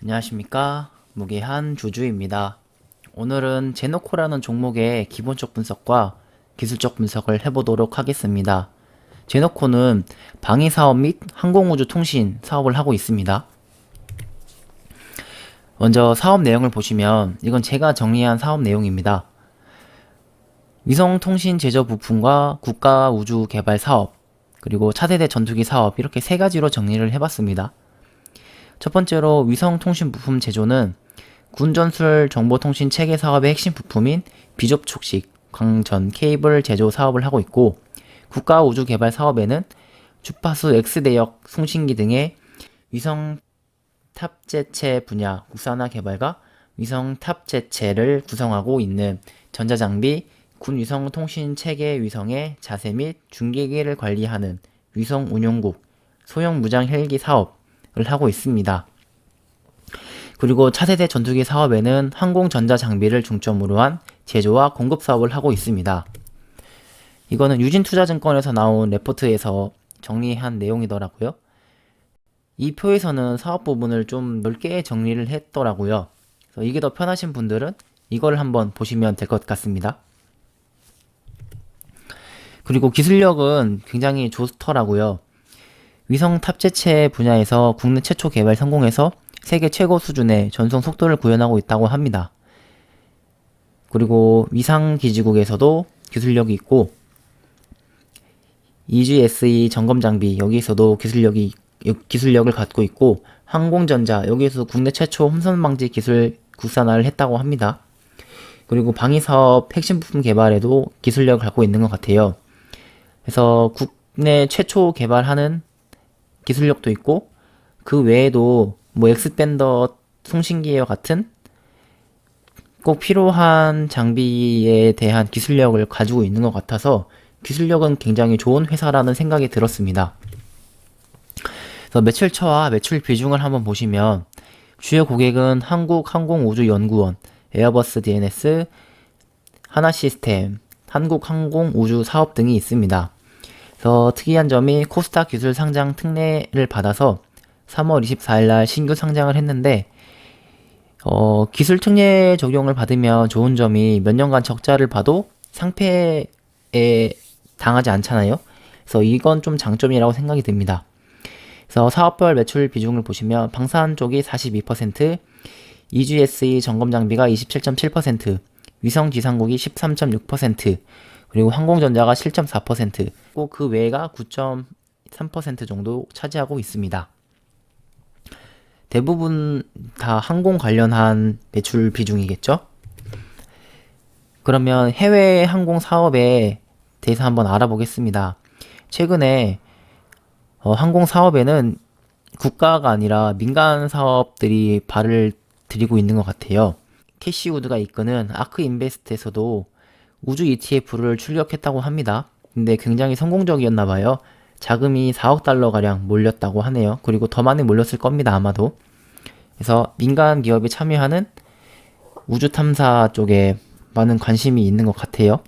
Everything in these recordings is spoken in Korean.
안녕하십니까, 무게한 주주입니다. 오늘은 제노코라는 종목의 기본적 분석과 기술적 분석을 해보도록 하겠습니다. 제노코는 방위사업 및 항공우주 통신 사업을 하고 있습니다. 먼저 사업 내용을 보시면 이건 제가 정리한 사업 내용입니다. 위성통신 제조 부품과 국가 우주 개발 사업, 그리고 차세대 전투기 사업, 이렇게 세 가지로 정리를 해봤습니다. 첫 번째로 위성통신 부품 제조는 군전술 정보통신 체계 사업의 핵심 부품인 비접촉식 광전 케이블 제조 사업을 하고 있고, 국가 우주 개발 사업에는 주파수 X대역 송신기 등의 위성 탑재체 분야 국산화 개발과 위성 탑재체를 구성하고 있는 전자장비, 군 위성 통신 체계 위성의 자세 및 중계기를 관리하는 위성 운용국, 소형 무장 헬기 사업을 하고 있습니다. 그리고 차세대 전투기 사업에는 항공 전자 장비를 중점으로 한 제조와 공급 사업을 하고 있습니다. 이거는 유진투자증권에서 나온 레포트에서 정리한 내용이더라고요. 이 표에서는 사업 부분을 좀 넓게 정리를 했더라고요. 그래서 이게 더 편하신 분들은 이걸 한번 보시면 될 것 같습니다. 그리고 기술력은 굉장히 좋더라고요. 위성 탑재체 분야에서 국내 최초 개발 성공해서 세계 최고 수준의 전송 속도를 구현하고 있다고 합니다. 그리고 위상기지국에서도 기술력이 있고, EGSE 점검 장비 여기에서도 기술력을 갖고 있고, 항공전자 여기에서 국내 최초 홈선 방지 기술 국산화를 했다고 합니다. 그리고 방위사업 핵심 부품 개발에도 기술력을 갖고 있는 것 같아요. 그래서 국내 최초 개발하는 기술력도 있고, 그 외에도 뭐 엑스밴더 송신기와 같은 꼭 필요한 장비에 대한 기술력을 가지고 있는 것 같아서 기술력은 굉장히 좋은 회사라는 생각이 들었습니다. 그래서 매출처와 매출 비중을 한번 보시면 주요 고객은 한국항공우주연구원, 에어버스 DNS, 하나시스템, 한국항공우주사업 등이 있습니다. 그래서 특이한 점이 코스닥 기술 상장 특례를 받아서 3월 24일날 신규 상장을 했는데, 기술 특례 적용을 받으면 좋은 점이 몇 년간 적자를 봐도 상폐에 당하지 않잖아요. 그래서 이건 좀 장점이라고 생각이 듭니다. 그래서 사업별 매출 비중을 보시면 방산 쪽이 42%, EGSE 점검 장비가 27.7%, 위성 지상국이 13.6%, 그리고 항공전자가 7.4%, 꼭 그 외가 9.3% 정도 차지하고 있습니다. 대부분 다 항공 관련한 매출 비중이겠죠? 그러면 해외 항공 사업에 대해서 한번 알아보겠습니다. 최근에 항공 사업에는 국가가 아니라 민간 사업들이 발을 들이고 있는 것 같아요. 캐시우드가 이끄는 아크인베스트에서도 우주 ETF를 출력했다고 합니다. 근데 굉장히 성공적이었나 봐요. 자금이 4억 달러가량 몰렸다고 하네요. 그리고 더 많이 몰렸을 겁니다, 아마도. 그래서 민간 기업이 참여하는 우주 탐사 쪽에 많은 관심이 있는 것 같아요.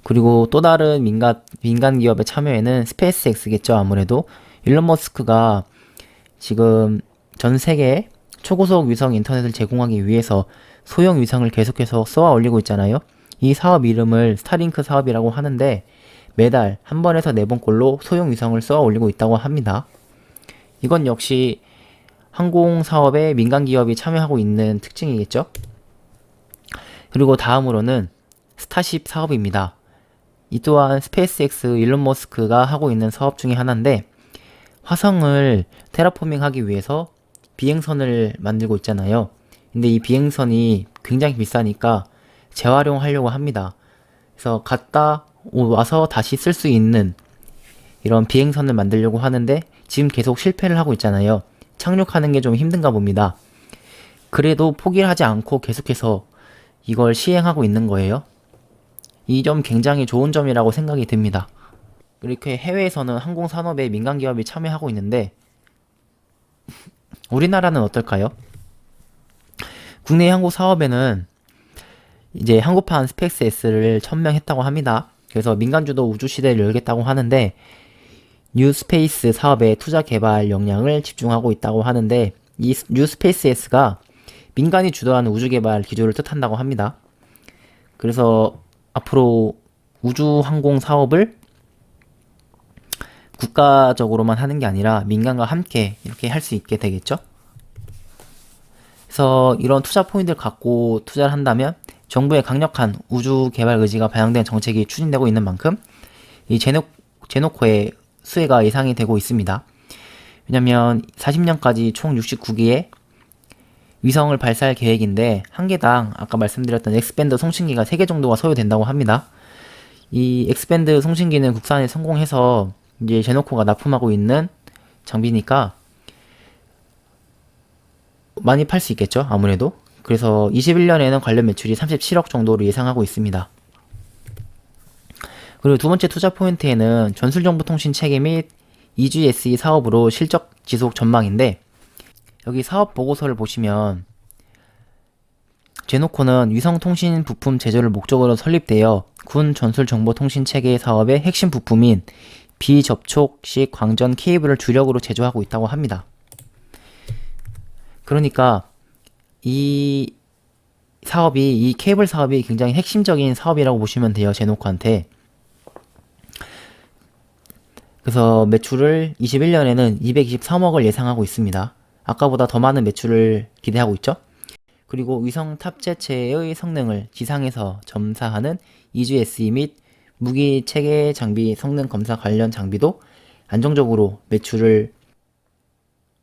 그리고 또 다른 민간 기업의 참여에는 스페이스X겠죠, 아무래도. 일론 머스크가 지금 전 세계에 초고속 위성 인터넷을 제공하기 위해서 소형 위성을 계속해서 쏘아 올리고 있잖아요. 이 사업 이름을 스타링크 사업이라고 하는데, 매달 한 번에서 4번꼴로 소형 위성을 쏘아 올리고 있다고 합니다. 이건 역시 항공 사업에 민간 기업이 참여하고 있는 특징이겠죠? 그리고 다음으로는 스타쉽 사업입니다. 이 또한 스페이스X 일론 머스크가 하고 있는 사업 중에 하나인데, 화성을 테라포밍 하기 위해서 비행선을 만들고 있잖아요. 근데 이 비행선이 굉장히 비싸니까 재활용하려고 합니다. 그래서 갔다 와서 다시 쓸 수 있는 이런 비행선을 만들려고 하는데 지금 계속 실패를 하고 있잖아요. 착륙하는 게 좀 힘든가 봅니다. 그래도 포기를 하지 않고 계속해서 이걸 시행하고 있는 거예요. 이 점 굉장히 좋은 점이라고 생각이 듭니다. 이렇게 해외에서는 항공산업에 민간 기업이 참여하고 있는데, 우리나라는 어떨까요? 국내 항공 사업에는 이제 항공판 스페이스X를 천명했다고 합니다. 그래서 민간주도 우주 시대를 열겠다고 하는데, 뉴스페이스 사업에 투자 개발 역량을 집중하고 있다고 하는데, 이 뉴스페이스X가 민간이 주도하는 우주개발 기조를 뜻한다고 합니다. 그래서 앞으로 우주항공 사업을 국가적으로만 하는 게 아니라 민간과 함께 이렇게 할 수 있게 되겠죠. 그래서 이런 투자 포인트를 갖고 투자를 한다면 정부의 강력한 우주 개발 의지가 반영된 정책이 추진되고 있는 만큼 이 제노코의 수혜가 예상이 되고 있습니다. 왜냐면 40년까지 총 69기의 위성을 발사할 계획인데 한 개당 아까 말씀드렸던 엑스밴드 송신기가 3개 정도가 소요된다고 합니다. 이 엑스밴드 송신기는 국산에 성공해서 이제 제노코가 납품하고 있는 장비니까 많이 팔 수 있겠죠, 아무래도. 그래서 21년에는 관련 매출이 37억 정도로 예상하고 있습니다. 그리고 두 번째 투자 포인트에는 전술정보통신 체계 및 EGSE 사업으로 실적 지속 전망인데, 여기 사업 보고서를 보시면 제노코는 위성통신 부품 제조를 목적으로 설립되어 군 전술정보통신 체계 사업의 핵심 부품인 비접촉식 광전 케이블을 주력으로 제조하고 있다고 합니다. 그러니까 이 케이블 사업이 굉장히 핵심적인 사업이라고 보시면 돼요, 제노코한테. 그래서 매출을 21년에는 223억을 예상하고 있습니다. 아까보다 더 많은 매출을 기대하고 있죠. 그리고 위성 탑재체의 성능을 지상에서 점사하는 EGSE 및 무기 체계 장비 성능 검사 관련 장비도 안정적으로 매출을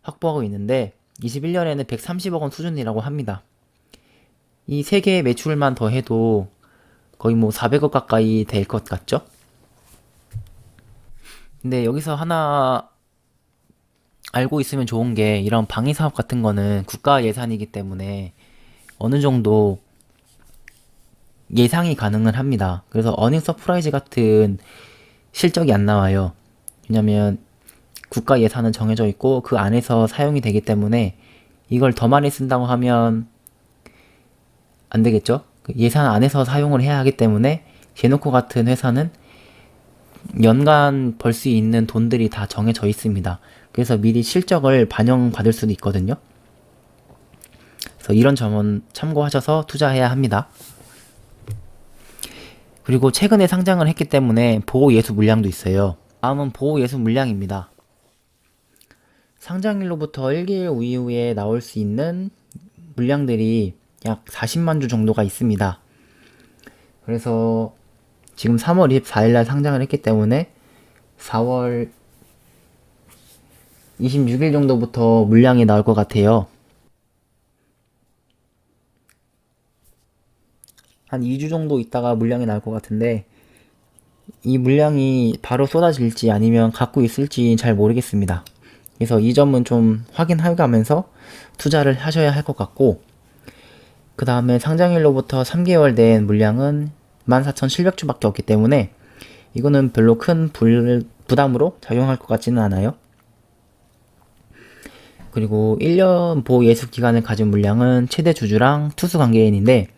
확보하고 있는데 21년에는 130억 원 수준이라고 합니다. 이 세 개의 매출만 더해도 거의 뭐 400억 가까이 될 것 같죠? 근데 여기서 하나 알고 있으면 좋은 게 이런 방위 사업 같은 거는 국가 예산이기 때문에 어느 정도 예상이 가능은 합니다. 그래서 어닝 서프라이즈 같은 실적이 안 나와요. 왜냐면 국가 예산은 정해져 있고 그 안에서 사용이 되기 때문에 이걸 더 많이 쓴다고 하면 안 되겠죠? 예산 안에서 사용을 해야 하기 때문에 제노코 같은 회사는 연간 벌 수 있는 돈들이 다 정해져 있습니다. 그래서 미리 실적을 반영받을 수도 있거든요. 그래서 이런 점은 참고하셔서 투자해야 합니다. 그리고 최근에 상장을 했기 때문에 보호예수 물량도 있어요. 다음은 보호예수 물량입니다. 상장일로부터 1개월 이후에 나올 수 있는 물량들이 약 40만 주 정도가 있습니다. 그래서 지금 3월 24일날 상장을 했기 때문에 4월 26일 정도부터 물량이 나올 것 같아요. 한 2주 정도 있다가 물량이 나올 것 같은데 이 물량이 바로 쏟아질지 아니면 갖고 있을지 잘 모르겠습니다. 그래서 이 점은 좀 확인해가면서 투자를 하셔야 할 것 같고, 그 다음에 상장일로부터 3개월 된 물량은 14,700주밖에 없기 때문에 이거는 별로 큰 부담으로 작용할 것 같지는 않아요. 그리고 1년 보호 예습 기간을 가진 물량은 최대 주주랑 투수 관계인인데,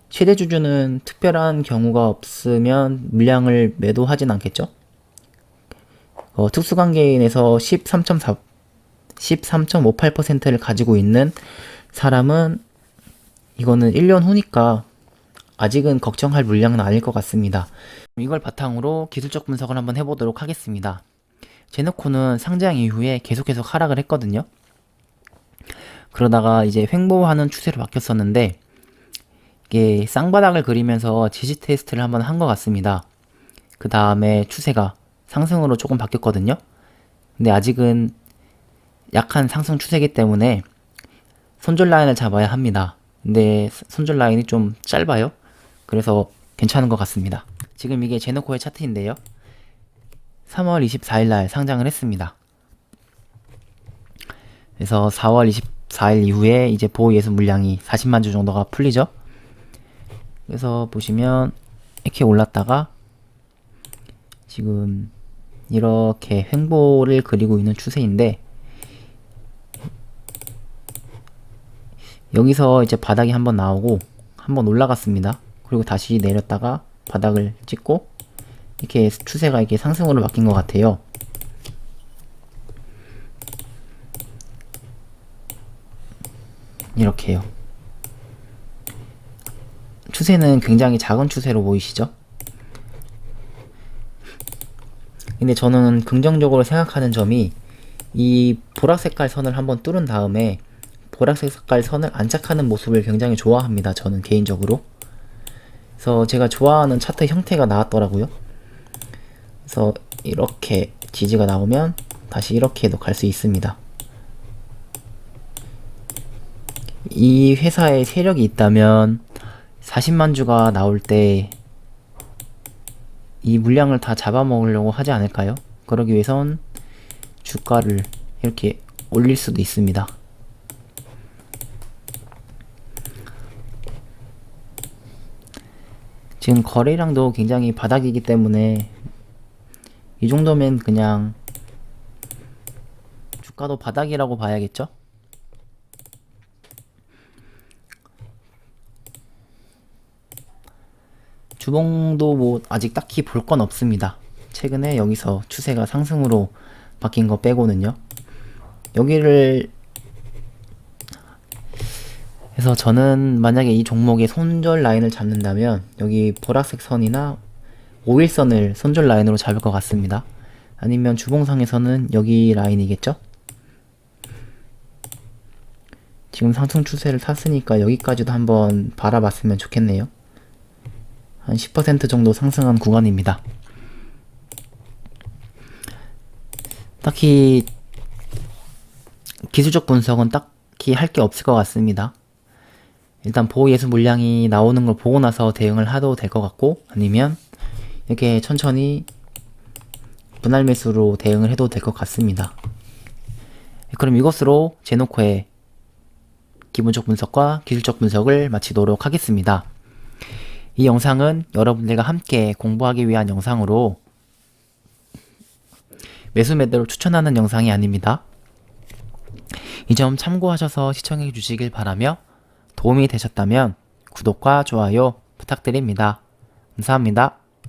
최대 주주는 특별한 경우가 없으면 물량을 매도하진 않겠죠. 특수 관계인에서 13.58%를 가지고 있는 사람은 이거는 1년 후니까 아직은 걱정할 물량은 아닐 것 같습니다. 이걸 바탕으로 기술적 분석을 한번 해보도록 하겠습니다. 제노코는 상장 이후에 계속해서 하락을 했거든요. 그러다가 이제 횡보하는 추세로 바뀌었었는데 이게 쌍바닥을 그리면서 지지 테스트를 한번 한 것 같습니다. 그 다음에 추세가 상승으로 조금 바뀌었거든요. 근데 아직은 약한 상승 추세이기 때문에 손절 라인을 잡아야 합니다. 근데 손절 라인이 좀 짧아요. 그래서 괜찮은 것 같습니다. 지금 이게 제노코의 차트인데요. 3월 24일날 상장을 했습니다. 그래서 4월 24일 이후에 이제 보호 예수 물량이 40만 주 정도가 풀리죠. 그래서 보시면 이렇게 올랐다가 지금 이렇게 횡보를 그리고 있는 추세인데, 여기서 이제 바닥이 한번 나오고 한번 올라갔습니다. 그리고 다시 내렸다가 바닥을 찍고 이렇게 추세가 이렇게 상승으로 바뀐 것 같아요. 이렇게요. 추세는 굉장히 작은 추세로 보이시죠? 근데 저는 긍정적으로 생각하는 점이 이 보라 색깔 선을 한번 뚫은 다음에 보라색 색깔 선을 안착하는 모습을 굉장히 좋아합니다. 저는 개인적으로. 그래서 제가 좋아하는 차트 형태가 나왔더라고요. 그래서 이렇게 지지가 나오면 다시 이렇게도 갈 수 있습니다. 이 회사에 세력이 있다면 40만 주가 나올 때 이 물량을 다 잡아먹으려고 하지 않을까요? 그러기 위해선 주가를 이렇게 올릴 수도 있습니다. 지금 거래량도 굉장히 바닥이기 때문에 이 정도면 그냥 주가도 바닥이라고 봐야겠죠? 주봉도 뭐 아직 딱히 볼 건 없습니다. 최근에 여기서 추세가 상승으로 바뀐 거 빼고는요. 여기를 해서 저는 만약에 이 종목의 손절 라인을 잡는다면 여기 보라색 선이나 5일선을 손절 라인으로 잡을 것 같습니다. 아니면 주봉상에서는 여기 라인이겠죠? 지금 상승 추세를 탔으니까 여기까지도 한번 바라봤으면 좋겠네요. 한 10% 정도 상승한 구간입니다. 딱히 기술적 분석은 딱히 할 게 없을 것 같습니다. 일단 보호예수 물량이 나오는 걸 보고 나서 대응을 해도 될 것 같고, 아니면 이렇게 천천히 분할 매수로 대응을 해도 될 것 같습니다. 그럼 이것으로 제노코의 기본적 분석과 기술적 분석을 마치도록 하겠습니다. 이 영상은 여러분들과 함께 공부하기 위한 영상으로 매수 매도를 추천하는 영상이 아닙니다. 이 점 참고하셔서 시청해 주시길 바라며 도움이 되셨다면 구독과 좋아요 부탁드립니다. 감사합니다.